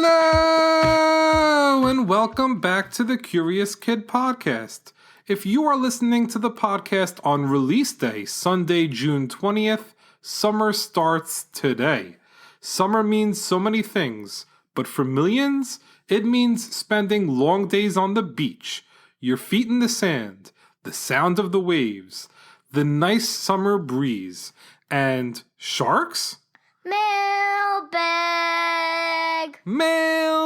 Hello, and welcome back to the Curious Kid Podcast. If you are listening to the podcast on release day, Sunday, June 20th, summer starts today. Summer means so many things, but for millions, it means spending long days on the beach, your feet in the sand, the sound of the waves, the nice summer breeze, and sharks? Mailbag!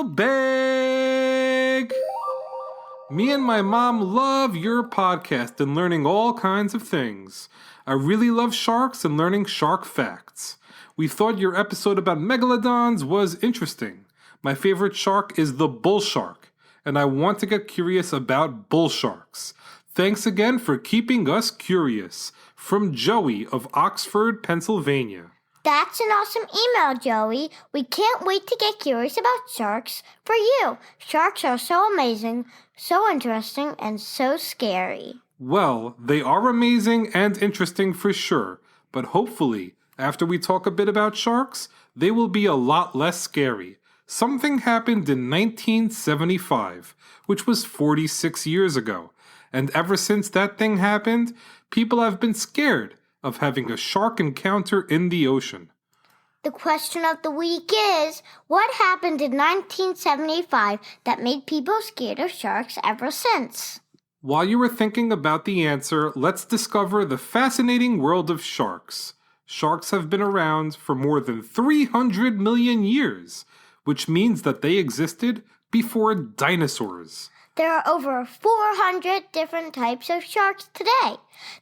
Me and my mom love your podcast and learning all kinds of things. I really love sharks and learning shark facts. We thought your episode about megalodons was interesting. My favorite shark is the bull shark, and I want to get curious about bull sharks. Thanks again for keeping us curious. From Joey of Oxford, Pennsylvania. That's an awesome email, Joey. We can't wait to get curious about sharks for you. Sharks are so amazing, so interesting, and so scary. Well, they are amazing and interesting for sure, but hopefully, after we talk a bit about sharks, they will be a lot less scary. Something happened in 1975, which was 46 years ago, and ever since that thing happened, people have been scared of having a shark encounter in the ocean. The question of the week is, what happened in 1975 that made people scared of sharks ever since? While you were thinking about the answer, let's discover the fascinating world of sharks. Sharks have been around for more than 300 million years, which means that they existed before dinosaurs. There are over 400 different types of sharks today.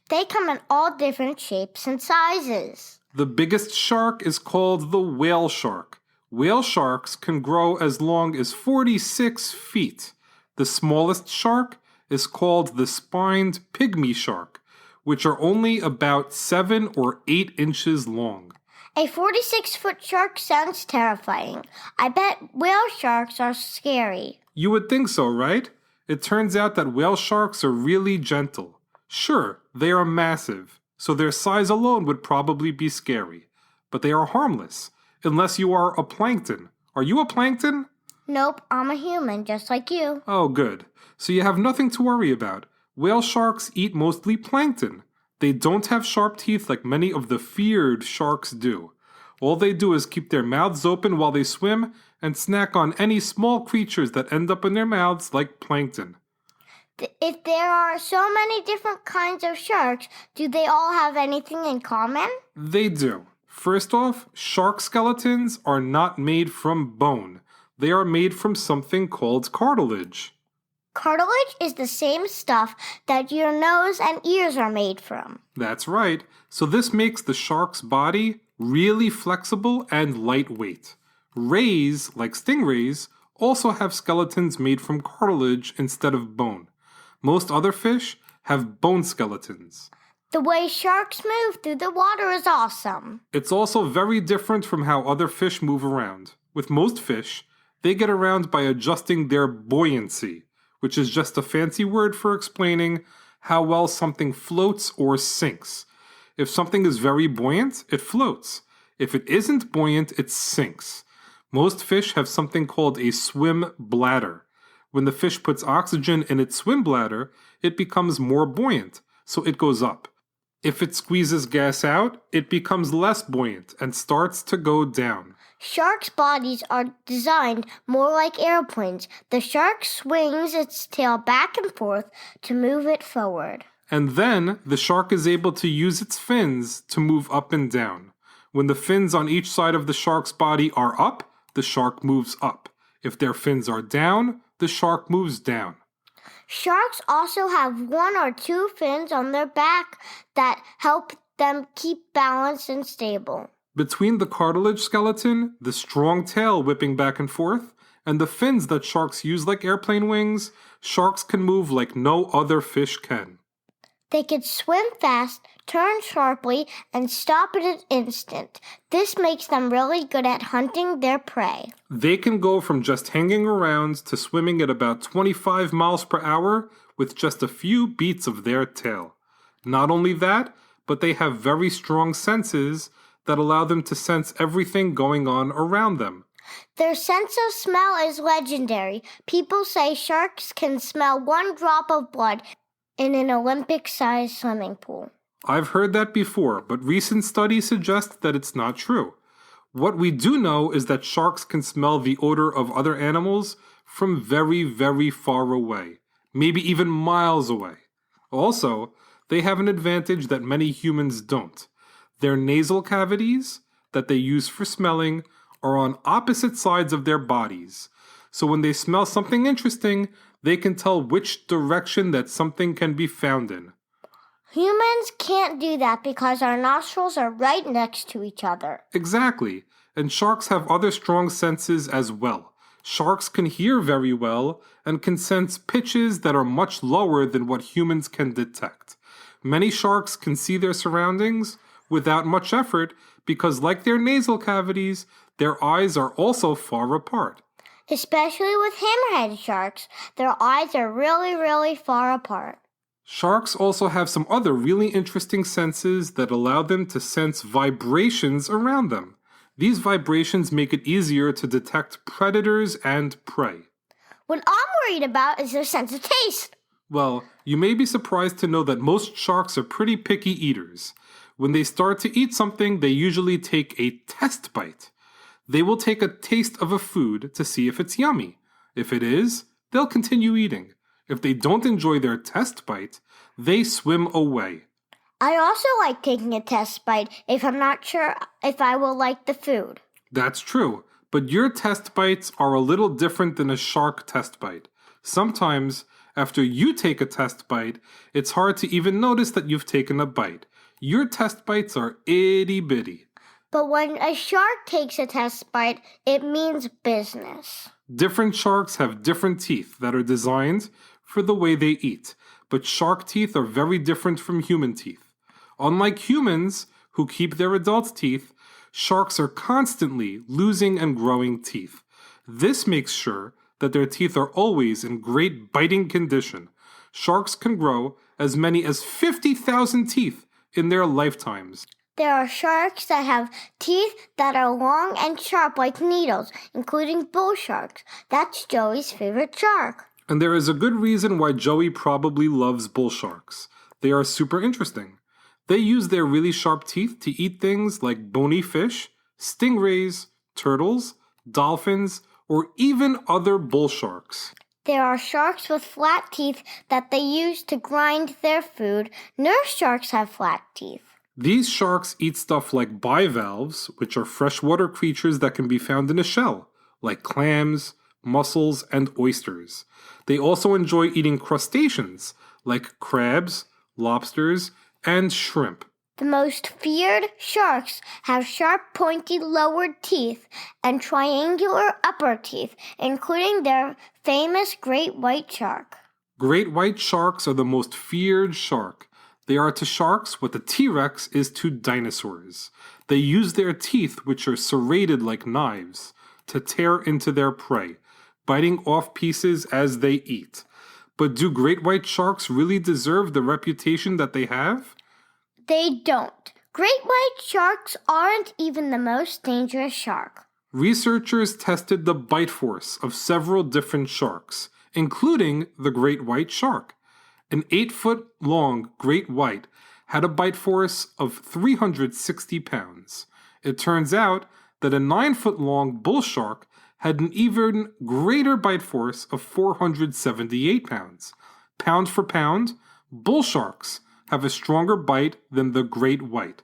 They come in all different shapes and sizes. The biggest shark is called the whale shark. Whale sharks can grow as long as 46 feet. The smallest shark is called the spined pygmy shark, which are only about 7 or 8 inches long. A 46-foot shark sounds terrifying. I bet whale sharks are scary. You would think so, right? It turns out that whale sharks are really gentle. Sure, they are massive, so their size alone would probably be scary. But they are harmless, unless you are a plankton. Are you a plankton? Nope, I'm a human, just like you. Oh, good. So you have nothing to worry about. Whale sharks eat mostly plankton. They don't have sharp teeth like many of the feared sharks do. All they do is keep their mouths open while they swim and snack on any small creatures that end up in their mouths like plankton. If there are so many different kinds of sharks, do they all have anything in common? They do. First off, shark skeletons are not made from bone. They are made from something called cartilage. Cartilage is the same stuff that your nose and ears are made from. That's right. So this makes the shark's body really flexible and lightweight. Rays, like stingrays, also have skeletons made from cartilage instead of bone. Most other fish have bone skeletons. The way sharks move through the water is awesome. It's also very different from how other fish move around. With most fish, they get around by adjusting their buoyancy, which is just a fancy word for explaining how well something floats or sinks. If something is very buoyant, it floats. If it isn't buoyant, it sinks. Most fish have something called a swim bladder. When the fish puts oxygen in its swim bladder, it becomes more buoyant, so it goes up. If it squeezes gas out, it becomes less buoyant and starts to go down. Sharks' bodies are designed more like airplanes. The shark swings its tail back and forth to move it forward. And then the shark is able to use its fins to move up and down. When the fins on each side of the shark's body are up, the shark moves up. If their fins are down, the shark moves down. Sharks also have 1 or 2 fins on their back that help them keep balanced and stable. Between the cartilage skeleton, the strong tail whipping back and forth, and the fins that sharks use like airplane wings, sharks can move like no other fish can. They can swim fast, turn sharply, and stop at an instant. This makes them really good at hunting their prey. They can go from just hanging around to swimming at about 25 miles per hour with just a few beats of their tail. Not only that, but they have very strong senses that allow them to sense everything going on around them. Their sense of smell is legendary. People say sharks can smell one drop of blood in an Olympic-sized swimming pool. I've heard that before, but recent studies suggest that it's not true. What we do know is that sharks can smell the odor of other animals from very, very far away, maybe even miles away. Also, they have an advantage that many humans don't. Their nasal cavities, that they use for smelling, are on opposite sides of their bodies. So when they smell something interesting, they can tell which direction that something can be found in. Humans can't do that because our nostrils are right next to each other. Exactly. And sharks have other strong senses as well. Sharks can hear very well and can sense pitches that are much lower than what humans can detect. Many sharks can see their surroundings without much effort because, like their nasal cavities, their eyes are also far apart. Especially with hammerhead sharks, their eyes are really, really far apart. Sharks also have some other really interesting senses that allow them to sense vibrations around them. These vibrations make it easier to detect predators and prey. What I'm worried about is their sense of taste. Well, you may be surprised to know that most sharks are pretty picky eaters. When they start to eat something, they usually take a test bite. They will take a taste of a food to see if it's yummy. If it is, they'll continue eating. If they don't enjoy their test bite, they swim away. I also like taking a test bite if I'm not sure if I will like the food. That's true, but your test bites are a little different than a shark test bite. Sometimes, after you take a test bite, it's hard to even notice that you've taken a bite. Your test bites are itty-bitty. But when a shark takes a test bite, it means business. Different sharks have different teeth that are designed for the way they eat, but shark teeth are very different from human teeth. Unlike humans, who keep their adult teeth, sharks are constantly losing and growing teeth. This makes sure that their teeth are always in great biting condition. Sharks can grow as many as 50,000 teeth in their lifetimes. There are sharks that have teeth that are long and sharp like needles, including bull sharks. That's Joey's favorite shark. And there is a good reason why Joey probably loves bull sharks. They are super interesting. They use their really sharp teeth to eat things like bony fish, stingrays, turtles, dolphins, or even other bull sharks. There are sharks with flat teeth that they use to grind their food. Nurse sharks have flat teeth. These sharks eat stuff like bivalves, which are freshwater creatures that can be found in a shell, like clams, mussels, and oysters. They also enjoy eating crustaceans, like crabs, lobsters, and shrimp. The most feared sharks have sharp, pointy lower teeth and triangular upper teeth, including their famous great white shark. Great white sharks are the most feared shark. They are to sharks what the T-Rex is to dinosaurs. They use their teeth, which are serrated like knives, to tear into their prey, biting off pieces as they eat. But do great white sharks really deserve the reputation that they have? They don't. Great white sharks aren't even the most dangerous shark. Researchers tested the bite force of several different sharks, including the great white shark. An 8-foot-long great white had a bite force of 360 pounds. It turns out that a 9-foot-long bull shark had an even greater bite force of 478 pounds. Pound for pound, bull sharks have a stronger bite than the great white.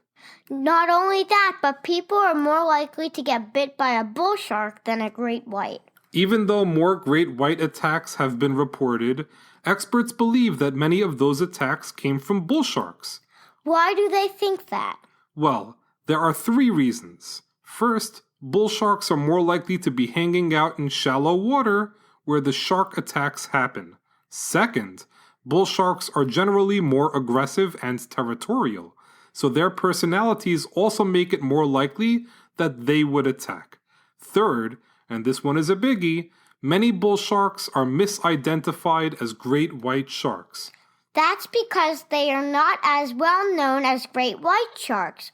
Not only that, but people are more likely to get bit by a bull shark than a great white. Even though more great white attacks have been reported, experts believe that many of those attacks came from bull sharks. Why do they think that? Well, there are 3 reasons. First, bull sharks are more likely to be hanging out in shallow water where the shark attacks happen. Second, bull sharks are generally more aggressive and territorial, so their personalities also make it more likely that they would attack. Third, and this one is a biggie, many bull sharks are misidentified as great white sharks. That's because they are not as well known as great white sharks,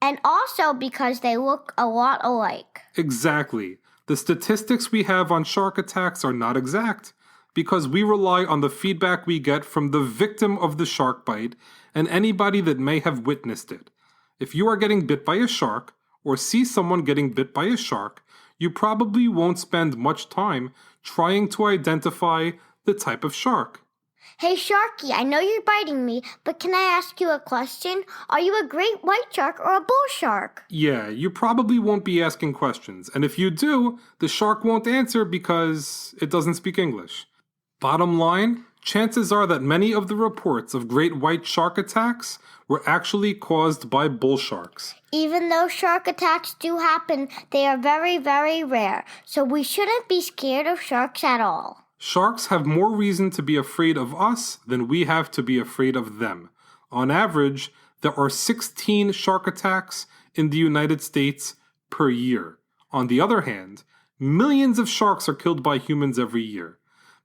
and also because they look a lot alike. Exactly. The statistics we have on shark attacks are not exact because we rely on the feedback we get from the victim of the shark bite and anybody that may have witnessed it. If you are getting bit by a shark or see someone getting bit by a shark, you probably won't spend much time trying to identify the type of shark. Hey, Sharky, I know you're biting me, but can I ask you a question? Are you a great white shark or a bull shark? Yeah, you probably won't be asking questions, and if you do, the shark won't answer because it doesn't speak English. Bottom line, chances are that many of the reports of great white shark attacks were actually caused by bull sharks. Even though shark attacks do happen, they are very, very rare, so we shouldn't be scared of sharks at all. Sharks have more reason to be afraid of us than we have to be afraid of them. On average, there are 16 shark attacks in the United States per year. On the other hand, millions of sharks are killed by humans every year.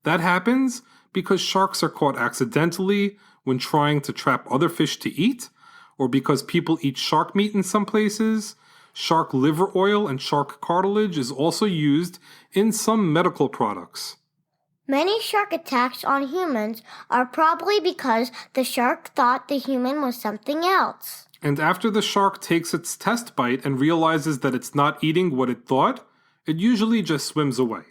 That happens because sharks are caught accidentally when trying to trap other fish to eat, or because people eat shark meat in some places. Shark liver oil and shark cartilage is also used in some medical products. Many shark attacks on humans are probably because the shark thought the human was something else. And after the shark takes its test bite and realizes that it's not eating what it thought, it usually just swims away.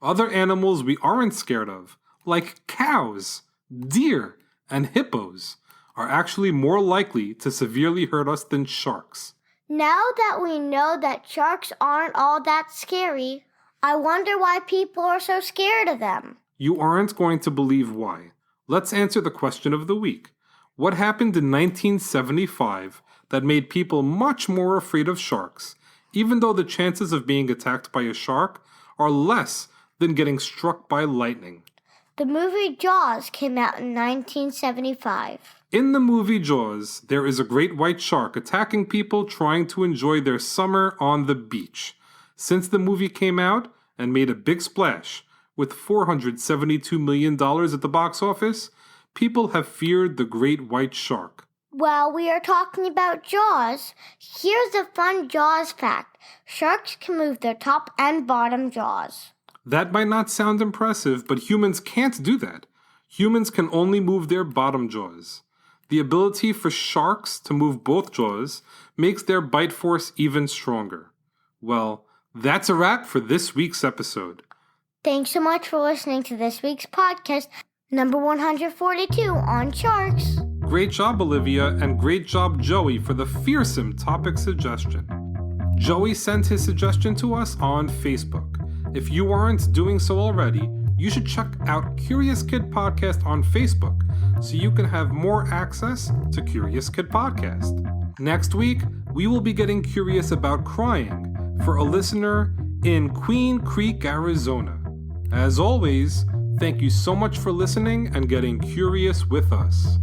Other animals we aren't scared of, like cows, deer, and hippos, are actually more likely to severely hurt us than sharks. Now that we know that sharks aren't all that scary, I wonder why people are so scared of them. You aren't going to believe why. Let's answer the question of the week. What happened in 1975 that made people much more afraid of sharks, even though the chances of being attacked by a shark are less than getting struck by lightning? The movie Jaws came out in 1975. In the movie Jaws, there is a great white shark attacking people trying to enjoy their summer on the beach. Since the movie came out and made a big splash with $472 million at the box office, people have feared the great white shark. Well, we are talking about Jaws. Here's a fun Jaws fact. Sharks can move their top and bottom jaws. That might not sound impressive, but humans can't do that. Humans can only move their bottom jaws. The ability for sharks to move both jaws makes their bite force even stronger. Well, that's a wrap for this week's episode. Thanks so much for listening to this week's podcast, number 142 on sharks. Great job, Olivia, and great job, Joey, for the fearsome topic suggestion. Joey sent his suggestion to us on Facebook. If you aren't doing so already, you should check out Curious Kid Podcast on Facebook so you can have more access to Curious Kid Podcast. Next week, we will be getting curious about crying for a listener in Queen Creek, Arizona. As always, thank you so much for listening and getting curious with us.